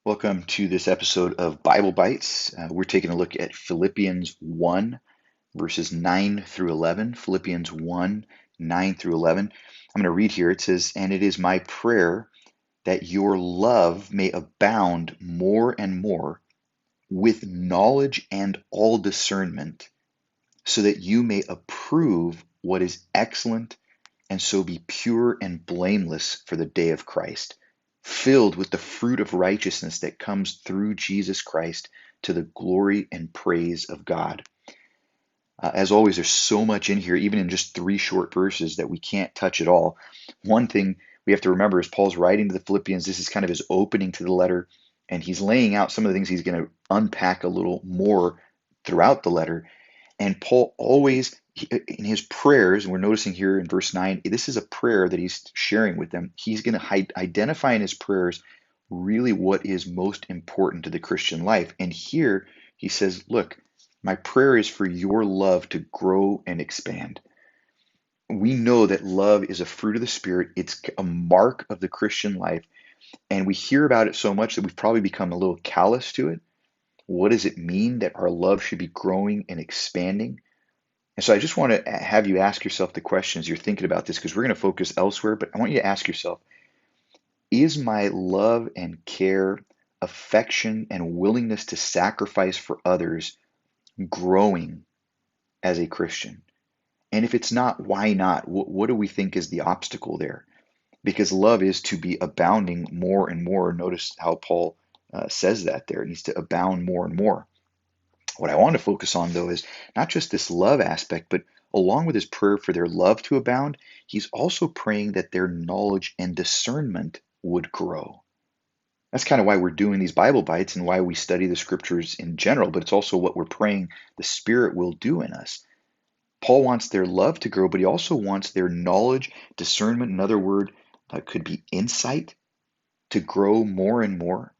Welcome to this episode of Bible Bites. We're taking a look at Philippians 1, verses 9 through 11. Philippians 1, 9 through 11. I'm going to read here. It says, "And it is my prayer that your love may abound more and more with knowledge and all discernment, so that you may approve what is excellent, and so be pure and blameless for the day of Christ, filled with the fruit of righteousness that comes through Jesus Christ to the glory and praise of God." As always, there's so much in here, even in just three short verses, that we can't touch it all. One thing we have to remember is Paul's writing to the Philippians. This is kind of his opening to the letter, and he's laying out some of the things he's going to unpack a little more throughout the letter. And Paul always, in his prayers, and we're noticing here in verse 9, this is a prayer that he's sharing with them. He's going to identify in his prayers really what is most important to the Christian life. And here he says, look, my prayer is for your love to grow and expand. We know that love is a fruit of the Spirit. It's a mark of the Christian life. And we hear about it so much that we've probably become a little callous to it. What does it mean that our love should be growing and expanding? And so I just want to have you ask yourself the questions you're thinking about this, because we're going to focus elsewhere, but I want you to ask yourself, is my love and care, affection, and willingness to sacrifice for others growing as a Christian? And if it's not, why not? What do we think is the obstacle there? Because love is to be abounding more and more. Notice how Paul says that there. It needs to abound more and more. What I want to focus on, though, is not just this love aspect, but along with his prayer for their love to abound, he's also praying that their knowledge and discernment would grow. That's kind of why we're doing these Bible bites and why we study the scriptures in general, but it's also what we're praying the Spirit will do in us. Paul wants their love to grow, but he also wants their knowledge, discernment, another word could be insight, to grow more and more.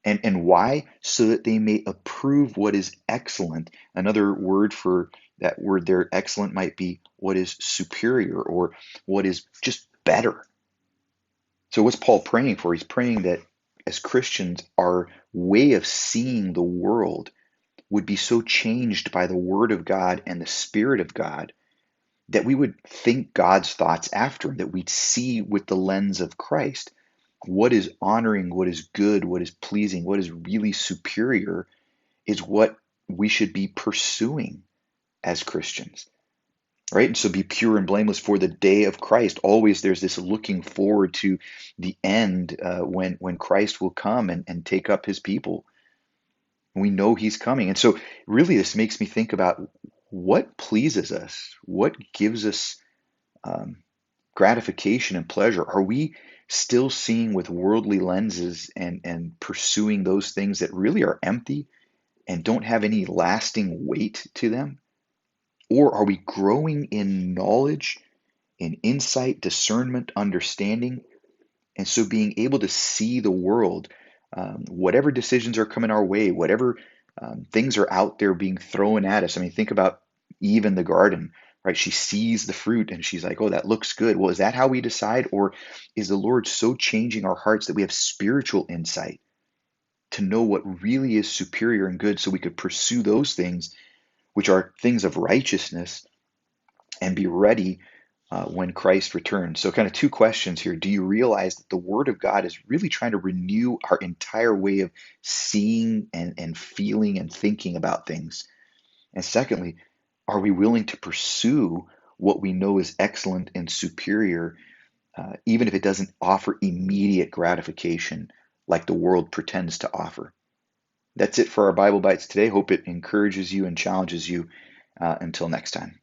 And why? So that they may approve what is excellent. Another word for that word there, excellent, might be what is superior or what is just better. So what's Paul praying for? He's praying that as Christians, our way of seeing the world would be so changed by the Word of God and the Spirit of God that we would think God's thoughts after him, that we'd see with the lens of Christ. What is honoring, what is good, what is pleasing, what is really superior is what we should be pursuing as Christians, right? And so be pure and blameless for the day of Christ. Always there's this looking forward to the end when Christ will come and take up his people. We know he's coming. And so really this makes me think about what pleases us, what gives us gratification and pleasure. Are we still seeing with worldly lenses and pursuing those things that really are empty and don't have any lasting weight to them? Or are we growing in knowledge, in insight, discernment, understanding, and so being able to see the world, whatever decisions are coming our way, whatever things are out there being thrown at us? I mean, think about Eve in the garden, right? She sees the fruit and she's like, oh, that looks good. Well, is that how we decide? Or is the Lord so changing our hearts that we have spiritual insight to know what really is superior and good so we could pursue those things, which are things of righteousness, and be ready when Christ returns? So, kind of two questions here. Do you realize that the Word of God is really trying to renew our entire way of seeing and feeling and thinking about things? And secondly, are we willing to pursue what we know is excellent and superior, even if it doesn't offer immediate gratification like the world pretends to offer? That's it for our Bible Bites today. Hope it encourages you and challenges you. Until next time.